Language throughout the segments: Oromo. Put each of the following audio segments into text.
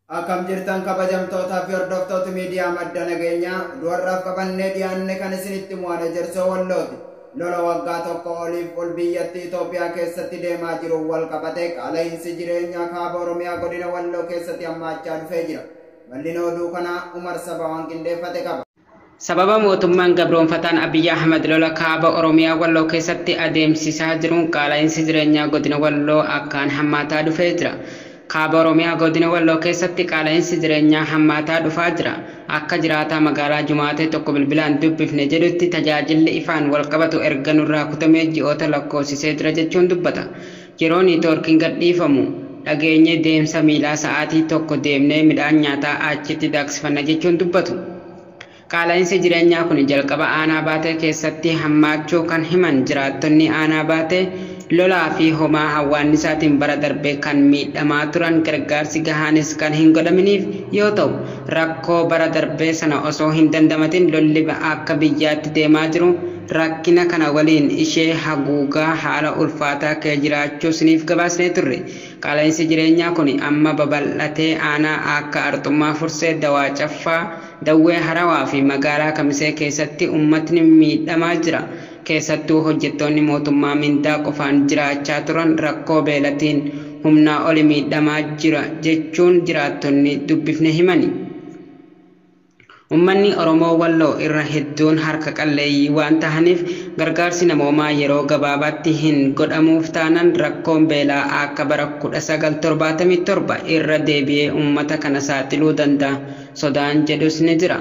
Akkam jirtan kabajamtoota fi hordoftoota miidiyaa madda nageenyaa du'arraaf qabannee dhiyaanne kan isinitti mu'ane jersoo wallooti. Lola waggaa tokko oliif ol biyyattii Itoophiyaa keessatti deemaa jiru wal qabatee qaala'insi jireenyaa kaaba Oromiyaa godina Walloo keessatti hammaachaa dhufee jira. Bal'ina oduu kanaa Umar Saba waan qindeeffate qaba. Sababa mootummaan gabroonfataan Abiyyi Ahmed lola kaaba Oromiyaa Walloo keessatti adeemsisaa jiruun qaala'insi jireenyaa godina Walloo akkaan hammaataa dhufee jira. Kaaba Oromiyaa godina Walloo keessatti qaala'insi jireenyaa hammaataa dhufaa jira. Akka jiraataa magaalaa Jumaatee tokko bilbilaan dubbifne jedhutti tajaajilli ifaan wal qabatu erga nurraa kutamee ji'oota lakkoofsisee jira jechuun dubbata. Yeroo neetwoorkiin gadhiifamu dhageenye deemsa miilaa sa'aatii tokko deemnee midhaan nyaataa achitti daaksifanna jechuun dubbatu. Qaala'insi jireenyaa kun jalqaba aanaa baatee keessatti hammaachuu kan himan jiraattonni aanaa baatee lolaa fi homaa hawwaannisaatiin bara darbee kan miidhamaa turan gargaarsi gahaanis kan hin godhaminiif yoo ta'u rakkoo bara darbee sana osoo hin dandamatin lolli akka biyyaatti deemaa jiru rakkina kana waliin ishee haguugaa haala ulfaataa kee jiraachuu isiniif gabaasnee turre. Qaala'insi jireenyaa kun amma babal'atee aanaa akka Arxummaa Fursee Dawaa Caffaa Dawwee Harawaa fi magaalaa Kamisee keessatti uummatni miidhamaa jira. Keessattuu hojjettoonni mootummaa mindaa qofaan jiraachaa turan rakkoo beelatiin humnaa oli miidhamaa jira jechuun jiraattonni dubbifne himani. Uummanni Oromoo Walloo irra hedduun harka qalleeyyii waan tahaniif gargaarsi namoomaa yeroo gabaabaatti hin godhamuuf taanan rakkoon beelaa akka bara 1977 irra deebi'ee uummata kana saaxiluu danda'a sodaan jedhus ni jira.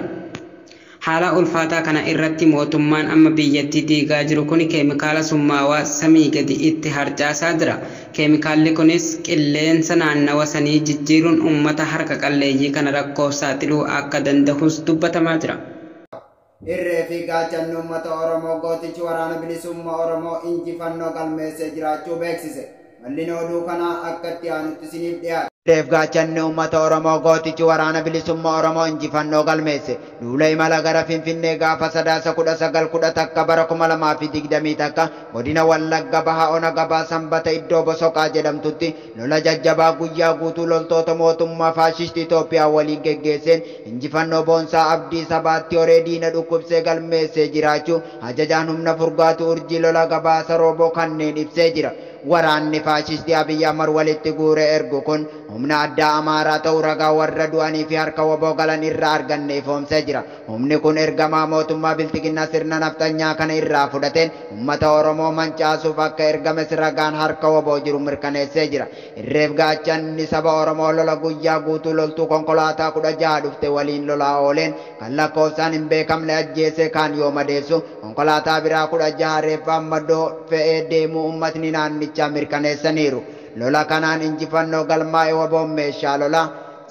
Haala ulfaataa kana irratti mootummaan amma biyyattii diigaa jiru kun keemikaala summaawaa samii gadi itti harcaasaa jira. Keemikaalli kunis qilleensa naannawa sanii jijjiiruun uummata harka qalleeyyii kana rakkoof saaxiluu akka danda'us dubbatamaa jira. Irree fi gaachanni uummata Oromoo gootichi waraana bilisummaa Oromoo injifannoo galmeessee jiraachuu beeksise. Bal'ina oduu kanaa akka itti aanutti isiniif dhiyaata. Irreef gaachanni uummata Oromoo gootichi waraana bilisummaa Oromoo injifannoo galmeesse. Duula imala gara Finfinnee gaafa Sadaasa 19 takka bara 2020 takka godina Wallagga Bahaa Ona Gabaa Sanbata iddoo Bosoqaa jedhamtutti lola jajjabaa guyyaa guutuu loltoota mootummaa faashistii Itoophiyaa waliin geggeesseen injifannoo boonsaa abdii sabaatti horee diina dhukkubsee galmeessee jiraachuu ajajaan humna furgaatu urjii lola gabaasa rooboo kanneen ibsee jira. Waraanni faashistii Abiyyi Ahmed walitti guuree ergu kun humna addaa Amaaraa ta'uu ragaa warra du'anii fi harka waboo galan irraa arganne ifoomsee jira. Humni kun ergamaa mootummaa biltiginnaa sirna naftanyaa kana irraa fudhateen uummata Oromoo mancaasuuf akka ergames ragaan harka waboo jiru mirkaneessee jira. Irreef gaachanni saba Oromoo lola guyyaa guutuu loltuu konkolaataa 16 dhufte waliin lolaa ooleen kan lakkoofsaan hin beekamne ajjeesee kaan yoo madeessu konkolaataa biraa 16 reeffa madoo fe'ee deemuu uummatni naannichaa mirkaneessaniiru. Lola kanaan injifannoo galmaa'e waboon meeshaa lola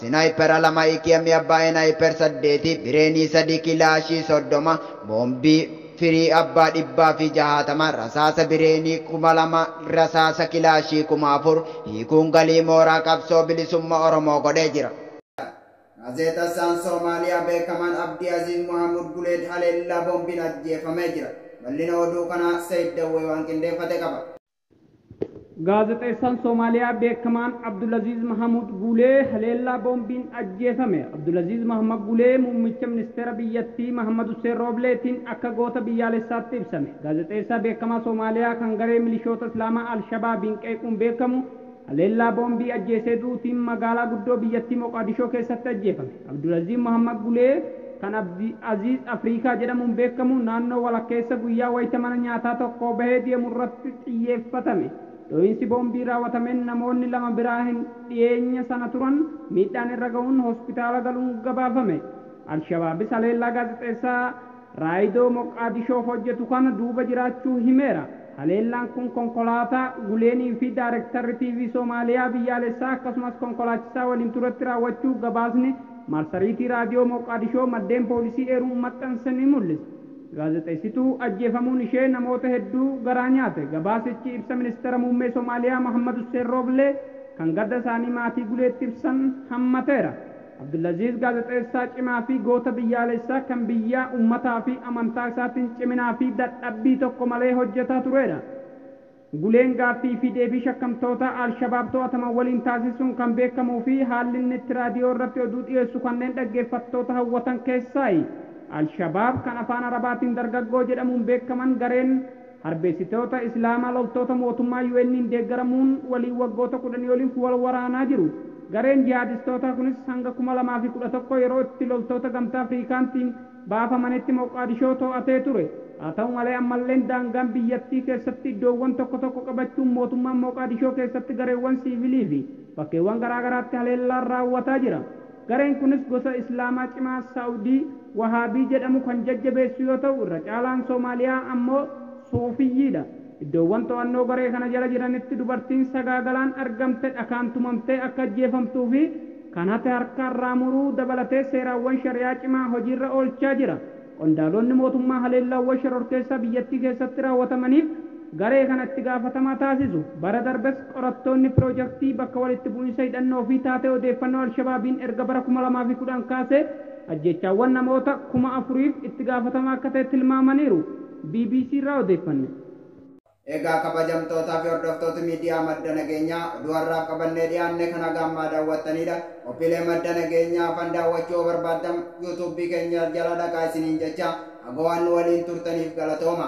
sinaayipera 2 ikiyamii abbaa sinaayipera 8 bireenii 3 kilaashii 30 boombii firii abbaa 160 rasaasa bireenii 2000 rasaasa kilaashii 4000 hiikuun galii mooraa qabsoo bilisummaa Oromoo godhee jira. Gaazexeessaan Soomaaliyaa beekamaan Abdii Aziz Muhammad Guleed haleellaa boombiin ajjeefamee jira. Bal'ina oduu kanaa Sayyid Dawwee waan qindeeffate qaba. Gaazexeessaan Soomaaliyaa beekamaan Abdulaziz Mahamud Gulee haleellaa boombiin ajjeefame. Abdulaziz Mahamud Gulee muummicha ministeera biyyattii Mahammad Hussein Roobleetiin akka goota biyyaalessaatti ibsame. Gaazexeessaa beekamaa Soomaaliyaa kan garee milishoota Islaamaa Al-Shabaabiin qeequun beekamu haleellaa boombii ajjeesee duutiin magaalaa guddoo biyyattii Moqaadishoo keessatti ajjeefame. Abdulaziz Mahamud Gulee kan Aziz Afrikaa jedhamuun beekamu naannoo walakkeessa guyyaa wayita mana nyaataa tokko bahee deemu irratti xiyyeeffatame. Dho'iinsi boombii raawwatameen namoonni 2 biraa hin dhiyeenya sana turan miidhaan irra ga'uun hospitaala galuun gabaafame. Al-Shabaabis haleellaa gaazexeessaa raayidoo Moqaadishoof hojjetu kana duuba jiraachuu himeera. Haleellaan kun konkolaataa Guleenii fi Daayirektarri TV Soomaaliyaa biyyaalessaa akkasumas konkolaachisaa waliin turetti raawwachuu gabaasni marsariitii raadiyoo Moqaadishoo maddeen poolisii eeruun maxxansanii mul'isa. Gaazexeessituu ajjeefamuun ishee namoota hedduu garaa nyaate. Gabaasichi ibsa ministeera muummee Soomaaliyaa Mahammad Hussein Rooblee kan gadda isaanii maatii Guleetti ibsan hammateera. Abdulaziz gaazexeessaa cimaa fi goota biyyaalessaa kan biyyaa uummataa fi amantaa isaatiin ciminaa fi dadhabbii tokko malee hojjetaa turedha. guleen gaaffii fi deebii shakkamtoota Alshabaab to'ataman waliin taasisuun kan beekamuu fi haalli inni itti raadiyoo irratti oduu dhiyeessu kanneen dhaggeeffattoota hawwatan keessaayi. Alshabaab kan afaan Arabaatiin dargaggoo jedhamuun beekaman gareen harbeessitoota Islaamaa loltoota mootummaa UN'n deeggaramuun waliin waggoota 10 oliif wal waraanaa jiru. Gareen jihaadistoota kunis hanga 2011 yeroo itti loltoota gamtaa Afriikaantiin baafamanitti Moqaadishoo to'atee ture. Haa ta'u malee ammallee daangaan biyyattii keessatti iddoowwan tokko tokko qabachuun mootummaan Moqaadishoo keessatti gareewwan siivilii fi bakkeewwan garaagaraatti haleellaan raawwataa jira. Gareen kunis gosa Islaamaa cimaa Saawudii Wahaabii jedhamu kan jajjabeessu yoo ta'u irra caalaan Soomaaliyaa ammoo Soofiyyiidha. Iddoowwan to'annoo garee kana jala jiranitti dubartiin sagaagalaan argamte dhakaan tumamtee akka ajjeefamtuu fi kan hate harkaan muruu dabalatee seeraawwan shari'aa cimaa hojiirra oolchaa jira. Qondaalonni mootummaa haleellaawwan shororkeessaa biyyattii keessatti raawwatamaniif garee kana itti gaafatamaa taasisu. Bara darbes qorattoonni piroojeektii bakka walitti bu'iinsa hidhannoo fi taatee odeeffannoo Alshabaabiin erga bara 2010 kaasee ajjechaawwan namoota 4,000 itti gaafatamaa akka ta'e tilmaamaniiru. BBC irraa odeeffanne. Egaa kabajamtootaa fi hordoftoota miidiyaa madda nageenyaa oduu har'aaf qabannee dhiyaanne kana gammaa daawwattanidha. Qophiilee madda nageenyaa afaan daawwachuu barbaadan yuutuubii keenya jala dhaqaa isiniin jecha hagawaan waliin turtaniif galatooma.